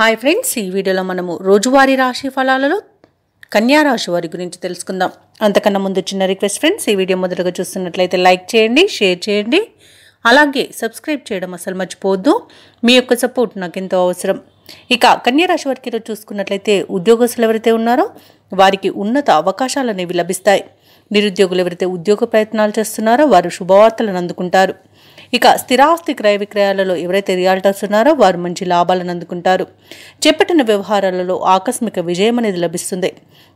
Hi friends, ఈ వీడియోలో మనము రోజువారీ రాశి ఫలాలలో కన్యా రాశి వారి గురించి తెలుసుకుందాం. అంతకన్నా ముందు చిన్న రిక్వెస్ట్ ఫ్రెండ్స్, ఈ వీడియో మొదటగా చూస్తున్నట్లయితే లైక్ చేయండి, షేర్ చేయండి, అలాగే సబ్స్క్రైబ్ చేయడం అసలు మర్చిపోవద్దు. మీ యొక్క సపోర్ట్ నాకు ఎంతో అవసరం. ఇక కన్యా రాశి వారికి ఈరోజు చూసుకున్నట్లయితే ఉద్యోగస్తులు ఎవరైతే ఉన్నారో వారికి ఉన్నత అవకాశాలు అనేవి లభిస్తాయి. నిరుద్యోగులు ఎవరైతే ఉద్యోగ ప్రయత్నాలు చేస్తున్నారో వారు శుభవార్తలను అందుకుంటారు. ఇక స్థిరాస్తి క్రయ విక్రయాలలో ఎవరైతే రియాల్టర్స్ ఉన్నారో వారు మంచి లాభాలను అందుకుంటారు. చేపట్టిన వ్యవహారాలలో ఆకస్మిక విజయం అనేది లభిస్తుంది.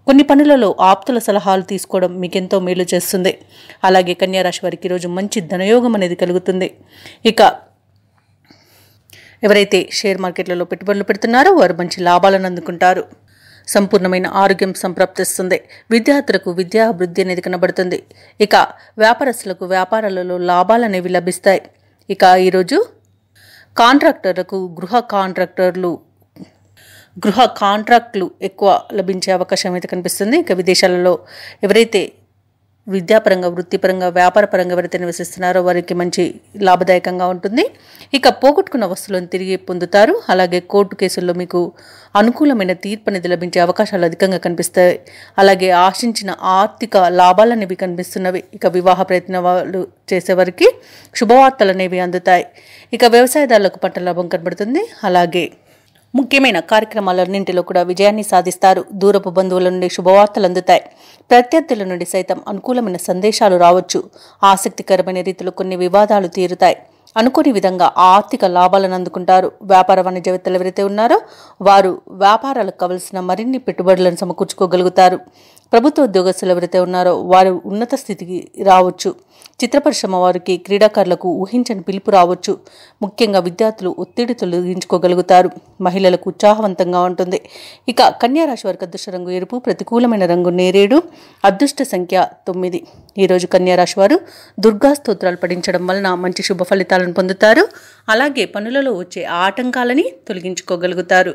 కొన్ని పనులలో ఆప్తుల సలహాలు తీసుకోవడం మీకెంతో మేలు చేస్తుంది. అలాగే కన్యా రాశి వారికి ఈరోజు మంచి ధనయోగం అనేది కలుగుతుంది. ఇక ఎవరైతే షేర్ మార్కెట్లలో పెట్టుబడులు పెడుతున్నారో వారు మంచి లాభాలను అందుకుంటారు. సంపూర్ణమైన ఆరోగ్యం సంప్రాప్తిస్తుంది. విద్యార్థులకు విద్యాభివృద్ధి అనేది కనబడుతుంది. ఇక వ్యాపారస్తులకు వ్యాపారాలలో లాభాలు అనేవి లభిస్తాయి. ఇక ఈరోజు కాంట్రాక్టర్లకు గృహ కాంట్రాక్టులు ఎక్కువ లభించే అవకాశం అయితే కనిపిస్తుంది. ఇక విదేశాలలో ఎవరైతే విద్యాపరంగా, వృత్తిపరంగా, వ్యాపారపరంగా ఎవరైతే నివసిస్తున్నారో వారికి మంచి లాభదాయకంగా ఉంటుంది. ఇక పోగొట్టుకున్న వస్తువులను తిరిగి పొందుతారు. అలాగే కోర్టు కేసుల్లో మీకు అనుకూలమైన తీర్పు అనేది లభించే అవకాశాలు అధికంగా కనిపిస్తాయి. అలాగే ఆశించిన ఆర్థిక లాభాలు అనేవి కనిపిస్తున్నవి. ఇక వివాహ ప్రయత్నాలు చేసేవారికి శుభవార్తలు అనేవి అందుతాయి. ఇక వ్యవసాయదారులకు పంట లాభం కనబడుతుంది. అలాగే ముఖ్యమైన కార్యక్రమాలన్నింటిలో కూడా విజయాన్ని సాధిస్తారు. దూరపు బంధువుల నుండి శుభవార్తలు అందుతాయి. ప్రత్యర్థుల నుండి సైతం అనుకూలమైన సందేశాలు రావచ్చు. ఆసక్తికరమైన రీతిలో కొన్ని వివాదాలు తీరుతాయి. అనుకోని విధంగా ఆర్థిక లాభాలను అందుకుంటారు. వ్యాపార వాణిజ్యవేత్తలు ఎవరైతే ఉన్నారో వారు వ్యాపారాలకు కావలసిన మరిన్ని పెట్టుబడులను సమకూర్చుకోగలుగుతారు. ప్రభుత్వ ఉద్యోగస్తులు ఎవరైతే ఉన్నారో వారు ఉన్నత స్థితికి రావచ్చు. చిత్ర పరిశ్రమ వారికి, క్రీడాకారులకు ఊహించని పిలుపు రావచ్చు. ముఖ్యంగా విద్యార్థులు ఒత్తిడి తొలగించుకోగలుగుతారు. మహిళలకు ఉత్సాహవంతంగా ఉంటుంది. ఇక కన్యా రాశి వారికి అదృష్ట రంగు ఎరుపు, ప్రతికూలమైన రంగు నేరేడు, అదృష్ట సంఖ్య 9. ఈరోజు కన్యా రాశి వారు దుర్గా స్తోత్రాలు పఠించడం వలన మంచి శుభ ఫలితాలను పొందుతారు. అలాగే పనులలో వచ్చే ఆటంకాలని తొలగించుకోగలుగుతారు.